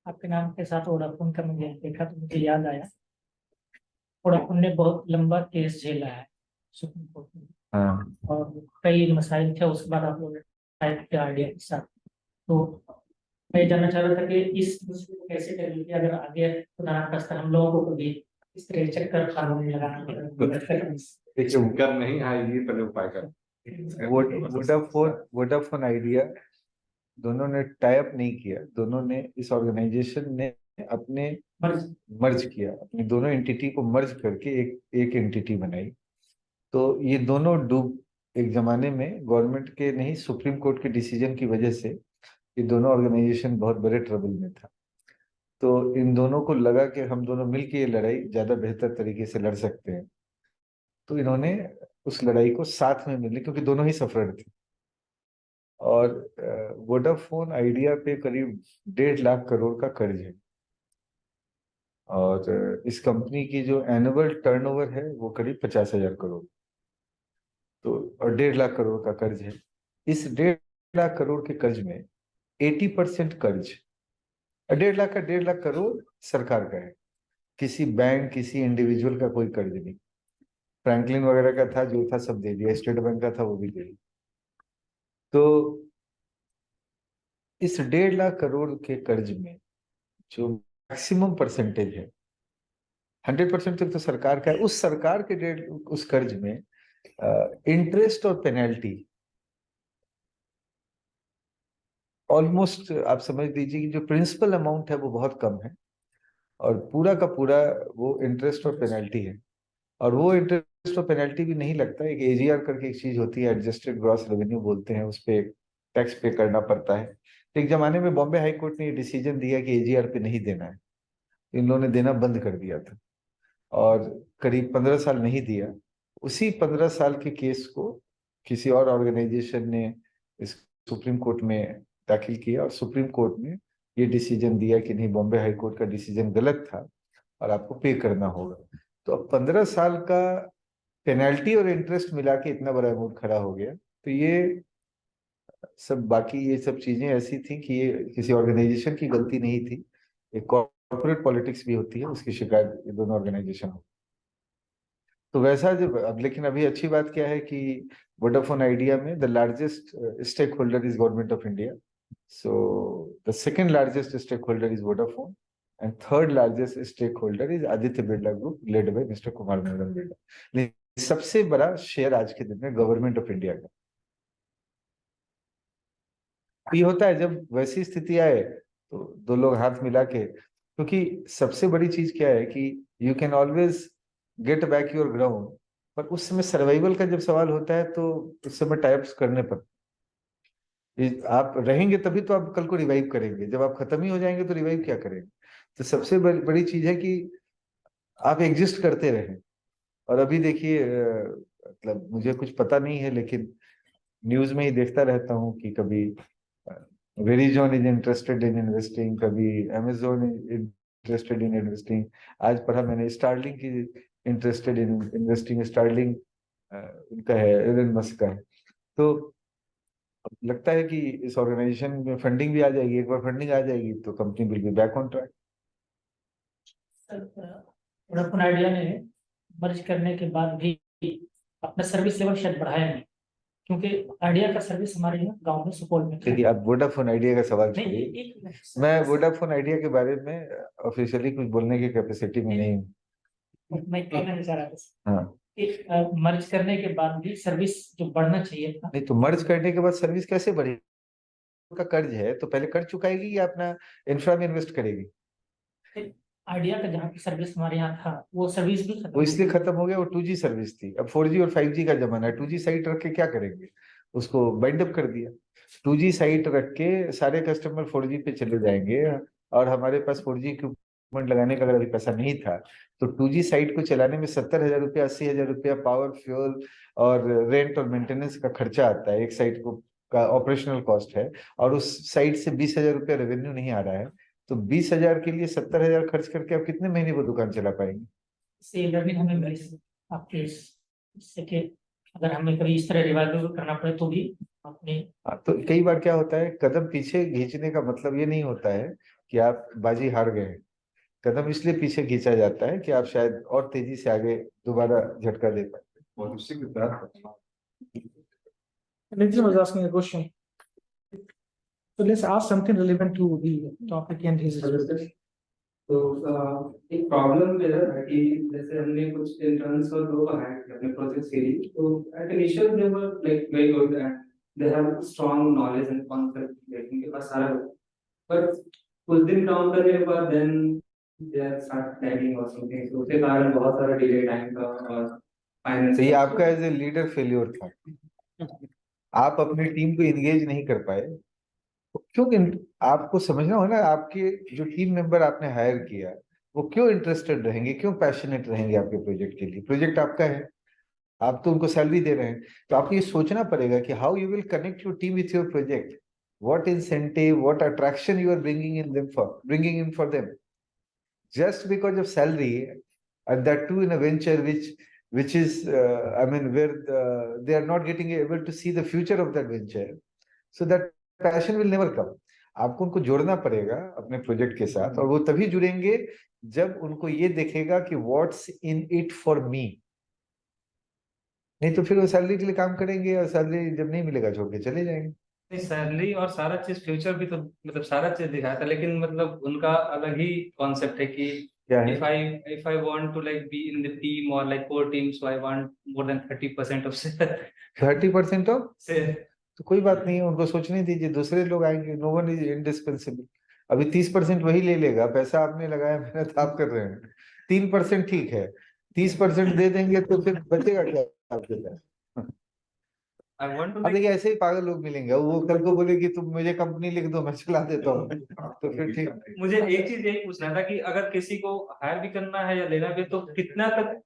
आपके नाम के साथ Vodafone का मैंने देखा तो मुझे याद आया, वोडाफोन ने बहुत लंबा केस झेला है सुप्रीम कोर्ट में, हाँ और कई मसाइल थे, उसके बाद आप लोगों ने फाइट किया आइडिया के साथ। तो मैं जानना चाह रहा था कि इस मुद्दे को कैसे करेंगे कि अगर आगे खुदा ना खास्ता हम लोगों को भी इस तरह के चक्कर कानून लगाना पड़े। देखिए, कर नहीं आएगी पहले उपाय कर। वोडाफोन आइडिया दोनों ने टाई अप नहीं किया, दोनों ने, इस ऑर्गेनाइजेशन ने अपने मर्ज किया, अपनी दोनों एंटिटी को मर्ज करके एक एंटिटी बनाई। तो ये दोनों डूब, एक जमाने में गवर्नमेंट के नहीं, सुप्रीम कोर्ट के डिसीजन की वजह से ये दोनों ऑर्गेनाइजेशन बहुत बड़े ट्रबल में था। तो इन दोनों को लगा कि हम दोनों मिलकर ये लड़ाई ज्यादा बेहतर तरीके से लड़ सकते हैं, तो इन्होंने उस लड़ाई को साथ में मिले, क्योंकि दोनों ही सफर थे। और वोडाफोन आइडिया पे करीब 1.5 लाख करोड़ का कर्ज है, और इस कंपनी की जो एनुअल टर्नओवर है वो करीब 50,000 करोड़। तो और 1.5 लाख करोड़ का कर्ज है। इस 1.5 लाख करोड़ के कर्ज में 80% कर्ज, 1.5 लाख का 1.5 लाख करोड़ सरकार का है, किसी बैंक, किसी इंडिविजुअल का कोई कर्ज नहीं। फ्रैंकलिन वगैरह का था, जो था सब दे दिया, स्टेट बैंक का था वो भी दे दिया। तो इस 1.5 लाख करोड़ के कर्ज में जो मैक्सिमम परसेंटेज है, 100% तक तो सरकार का है, उस सरकार के उस कर्ज में इंटरेस्ट और पेनल्टी ऑलमोस्ट, आप समझ लीजिए कि जो प्रिंसिपल अमाउंट है वो बहुत कम है, और पूरा का पूरा वो इंटरेस्ट और पेनल्टी है। और वो इंटरेस्ट और पेनल्टी भी नहीं लगता, एक एजीआर करके एक चीज होती है, एडजस्टेड ग्रॉस रेवेन्यू बोलते हैं, उस पर टैक्स पे करना पड़ता है। तो एक जमाने में बॉम्बे हाई कोर्ट ने ये डिसीजन दिया कि एजीआर पे नहीं देना है, इन लोगों ने देना बंद कर दिया था, और करीब 15 साल नहीं दिया। उसी 15 साल के केस को किसी और ऑर्गेनाइजेशन ने इस सुप्रीम कोर्ट में दाखिल किया, और सुप्रीम कोर्ट ने ये डिसीजन दिया कि नहीं, बॉम्बे हाई कोर्ट का डिसीजन गलत था और आपको पे करना होगा। तो अब 15 साल का पेनल्टी और इंटरेस्ट मिला के इतना बड़ा अमाउंट खड़ा हो गया। तो ये सब, बाकी ये सब चीजें ऐसी थी कि ये किसी ऑर्गेनाइजेशन की गलती नहीं थी, एक कॉर्पोरेट पॉलिटिक्स भी होती है, उसकी शिकायत ये दोनों ऑर्गेनाइजेशन हो। तो वैसा जब, अब लेकिन अभी अच्छी बात क्या है कि वोडाफोन आइडिया में the largest stake holder is government of India. So the second largest stake holder is Vodafone, and third largest stake holder is Aditya Birla group led by mister Kumar Mangalam Birla. लेकिन सबसे बड़ा शेयर आज के दिन में गवर्नमेंट ऑफ इंडिया का। ये होता है जब वैसी स्थिति आए तो दो लोग हाथ मिला के, क्योंकि सबसे बड़ी चीज क्या है कि you can always get back your ground, पर उस समय सर्वाइवल का जब सवाल होता है तो उस समय टाइप्स करने पर आप रहेंगे, तभी तो आप कल को रिवाइव करेंगे। जब आप खत्म ही हो जाएंगे तो रिवाइव क्या करेंगे? तो सबसे बड़ी चीज है कि आप एग्जिस्ट करते रहें। और अभी देखिए, मतलब मुझे कुछ पता नहीं है, लेकिन न्यूज में ही देखता रहता हूँ कि कभी Verizon is interested in investing, कभी Amazon is interested in investing. आज पढ़ा मैंने स्टारलिंक की इंटरेस्टेड इन इन्वेस्टिंग, स्टारलिंक उनका है, एलन मस्क का है। तो लगता है कि इस ऑर्गेनाइजेशन में फंडिंग भी आ जाएगी, एक बार फंडिंग आ जाएगी तो company will be back on track. Vodafone idea ने मर्ज करने के बाद भी अपना सर्विस लेवल शायद बढ़ाया नहीं, क्योंकि आइडिया का सर्विस हमारे यहाँ गांव में सुपौल में देखिए, आप वोडाफोन आइडिया का सवाल छोड़िए, नहीं, मैं वोडाफोन आइडिया के बारे में ऑफिशियली कुछ बोलने की कैपेसिटी में नहीं हूँ। मैं कहना नहीं चाह रहा था हाँ, कि मर्ज करने के बाद भी सर्विस जो बढ़ना चाहिए था। नहीं तो मर्ज करने के बाद सर्विस कैसे बढ़ेगी? का कर्ज है तो पहले कर्ज चुकाएगी या अपना इंफ्रा में इन्वेस्ट करेगी? आइडिया का जहाँ की सर्विस हमारे यहाँ था वो सर्विस भी खत्म वो इसलिए खत्म हो गया, वो 2G सर्विस थी। अब 4G और 5G का जमाना है, 2G साइट रख के क्या करेंगे? उसको बाइंड अप कर दिया। 2G साइट रख के सारे कस्टमर 4G पे चले जाएंगे, और हमारे पास 4G इक्विपमेंट लगाने का अगर अभी पैसा नहीं था तो 2G साइट को चलाने में 70,000 रुपया, 80,000 रुपया पावर, फ्यूल और रेंट और मेंटेनेंस का खर्चा आता है, एक साइट को का ऑपरेशनल कॉस्ट है। और उस साइट से 20,000 रुपया रेवेन्यू नहीं आ रहा है, तो 20,000 के लिए 70,000 खर्च करके आप कितने महीने वो दुकान चला पाएंगे? से लर्निंग हमें मिली आपके इससे कि अगर हमें कभी इस तरह रिवाइवल करना पड़े तो भी अपने तो कई बार क्या होता है, कदम पीछे खींचने का मतलब ये नहीं होता है कि आप बाजी हार गए। कदम इसलिए पीछे खींचा जाता है कि आप शायद और तेजी से आगे दोबारा झटका दे पाए। और उसी के साथ Nitin was asking a question. So let's ask something relevant to the topic and his. तो एक प्रॉब्लम है कि जैसे हमने कुछ इंटर्न्स और लोग हायर किए अपने प्रोजेक्ट्स के लिए, तो at initial they were like very good and they have strong knowledge and concept, like उनके पास सारा, पर कुछ दिन काम करने के बाद then they are start lagging or something, तो उसके कारण बहुत सारा डिले टाइम का और फाइनेंस। ये आपका एज ए लीडर फेल्योर था। आप अपनी टीम को एंगेज नहीं कर पाए, क्योंकि आपको समझना होगा ना, आपके जो टीम मेंबर आपने हायर किया वो क्यों इंटरेस्टेड रहेंगे, क्यों पैशनेट रहेंगे आपके प्रोजेक्ट के लिए। प्रोजेक्ट आपका है, आप तो उनको सैलरी दे रहे हैं, तो आपको ये सोचना पड़ेगा कि how you will connect your team with your project, what incentive, what attraction you are bringing in for them, just because of salary, and that too in a venture which is I mean where they are not getting able to see the future of that venture, so that passion will never come. आपको उनको जोड़ना पड़ेगा अपने project के साथ, और वो तभी जुड़ेंगे जब उनको ये देखेगा कि what's in it for me. नहीं तो फिर वो सैलरी के लिए काम करेंगे और सैलरी जब नहीं मिलेगा छोड़ के चले जाएंगे। नहीं, सैलरी और सारा चीज फ्यूचर भी तो मतलब सारा चीज दिखाया था, लेकिन मतलब उनका अलग ही कॉन्सेप्ट है कि क्या है? if I want to like be in the team or like core team, so I want more than 30% of share. 30% of share. तो कोई बात नहीं है, उनको सोचने दीजिए, दूसरे लोग आएंगे, नो वन इज इंडिस्पेंसिबल। अभी 30% वही ले लेगा, पैसा आपने लगाया, मेहनत आप कर रहे हैं। 3% ठीक है, 30% दे देंगे तो फिर बचेगा क्या आपके पास? I want to अब like देखिए ऐसे ही पागल लोग मिलेंगे, वो कल को बोले कि तुम मुझे कंपनी लिख दो, मैं चला देता हूँ, तो फिर ठीक। मुझे एक चीज यही पूछना था कि अगर किसी को हायर भी करना है या लेना भी, तो कितना तक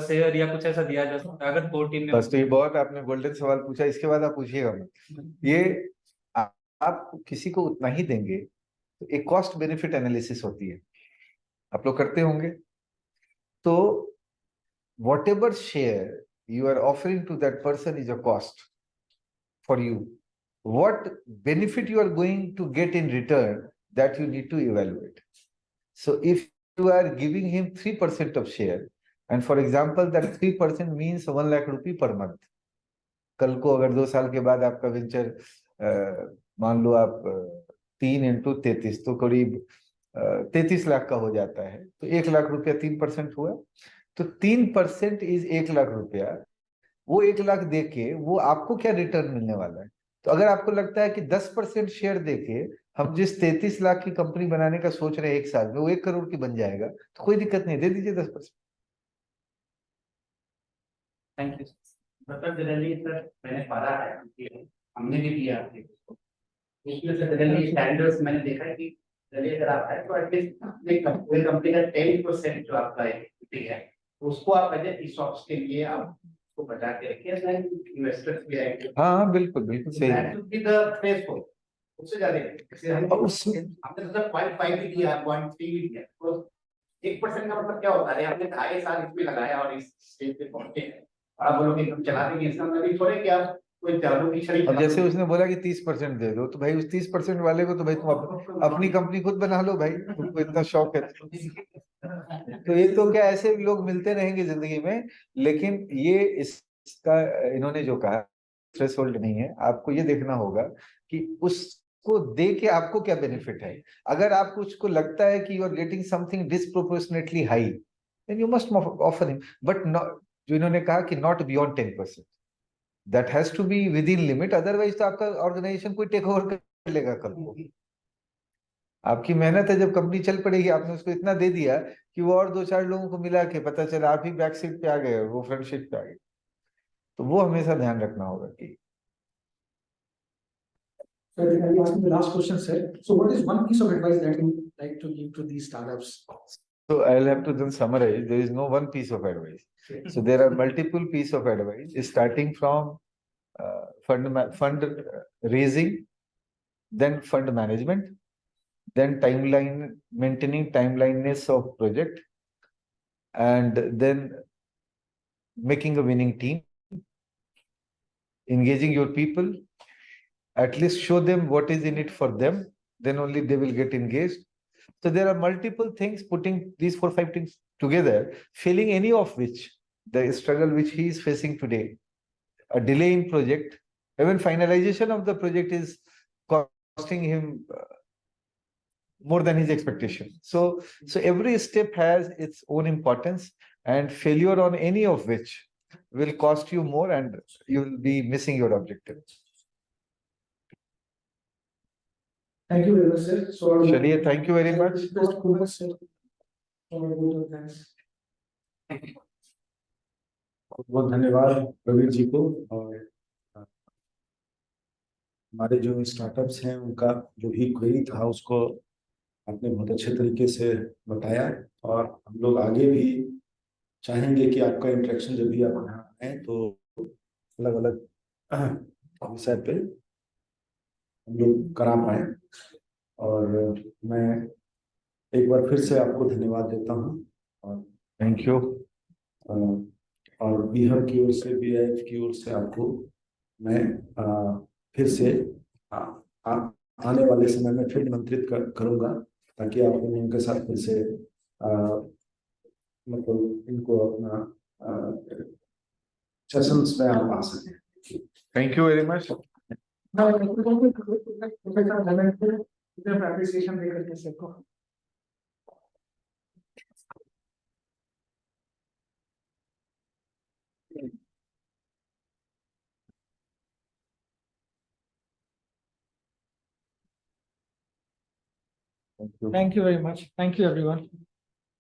शेयर या कुछ ऐसा दिया जा सकता है अगर कोर टीम में। बस तो ये बहुत आपने गोल्डन सवाल पूछा, इसके बाद आप पूछिएगा मत। ये आप किसी को उतना ही देंगे, तो एक कॉस्ट बेनिफिट एनालिसिस होती है, आप लोग करते होंगे। तो whatever share you are offering to that person is a cost for you. What benefit you are going to get in return, that you need to evaluate. So if you are giving him 3% of share, and for example that 3% means 1 lakh rupee per month, कल को अगर 2 साल के बाद आपका venture मान लो आप 3 into 33 तो करीब 33 लाख का हो जाता है, तो 1 लाख रुपया 3% हुआ, तो 3% इज 1 लाख रुपया। वो 1 लाख देके वो आपको क्या रिटर्न मिलने वाला है? तो अगर आपको लगता है कि 10% शेयर देके हम जिस 33 लाख की कंपनी बनाने का सोच रहे हैं 1 साल में, वो 1 करोड़ की बन जाएगा, तो कोई दिक्कत नहीं, दे दीजिए 10%। Thank you. मतलब जनरली सर मैंने पढ़ा है कि हमने भी किया है, उसमें से जनरली स्टैंडर्ड्स मैंने देखा है कि जनरली अगर आप है तो एटलीस्ट कोई कंपनी का 10% जो आपका इक्विटी है उसको आप एज ESOPs के लिए आप उसको बचा के रखिए, इन्वेस्टर्स भी आएंगे। हाँ बिल्कुल बिल्कुल सही है। That should be the threshold, उससे ज्यादा जैसे हमने तो 0.5 भी दिया, 0.3 भी दिया, तो 1% का मतलब क्या होता है? हमने 2.5 साल इसमें लगाया और इस स्टेज पे पहुंचे हैं, और आप बोलोगे हम चला देंगे, इसका मतलब ये थोड़े कि आप कोई जादू की छड़ी। अब जैसे उसने बोला कि 30% दे दो, तो भाई उस 30% वाले को तो भाई तुम अपनी कंपनी खुद बना लो भाई, तुमको इतना शौक है। तो ये तो क्या ऐसे लोग मिलते रहेंगे जिंदगी में, लेकिन ये इसका इन्होंने जो कहा थ्रेशोल्ड नहीं है, आपको ये देखना होगा कि उसको दे के आपको क्या बेनिफिट है। अगर आपको उसको लगता है कि you are getting something disproportionately high, then you must offer him, but not, जो इन्होंने कहा कि not beyond 10%, that has to be within limit, otherwise तो आपका ऑर्गेनाइजेशन कोई टेक ओवर कर लेगा कल को। आपकी मेहनत है, जब कंपनी चल पड़ेगी, आपने उसको इतना दे दिया कि वो और 2-4 लोगों को मिला के पता चला आप ही बैक सीट पे आ गए, वो फ्रंट सीट पे आ गए, तो वो हमेशा ध्यान रखना होगा कि। So I will ask you the last question, sir. So what is one piece of advice that you like to give to these startups? So I'll have to then summarize. There is no one piece of advice. So there are multiple piece of advice, starting from fund raising, then fund management, then maintaining timeliness of project, and then making a winning team, engaging your people, at least show them what is in it for them, then only they will get engaged. So there are multiple things, putting these 4-5 things together, failing any of which, the struggle which he is facing today, a delay in project, even finalization of the project is costing him more than his expectation. So every step has its own importance, and failure on any of which will cost you more, and you will be missing your objective. Thank you very much, sir. So Shaliya, thank you very much. Request Kumar, sir, for a vote of thanks. बहुत बहुत धन्यवाद प्रवीर जी को। और हमारे जो startups हैं उनका जो भी क्वेरी था उसको आपने बहुत अच्छे तरीके से बताया, और हम लोग आगे भी चाहेंगे कि आपका इंटरेक्शन जब भी आप यहाँ आए तो अलग अलग विषय पे हम लोग करा पाए। और मैं एक बार फिर से आपको धन्यवाद देता हूँ, और थैंक यू। और बीहर की ओर से, BIF की ओर से आपको मैं फिर से आने वाले समय में फिर निमंत्रित करूंगा, ताकि आप उनके साथ फिर से मतलब इनको अपना सेशंस में आप आ सकें। Thank you very much. Appreciation दे करके सबको। Thank you very much. Thank you, everyone.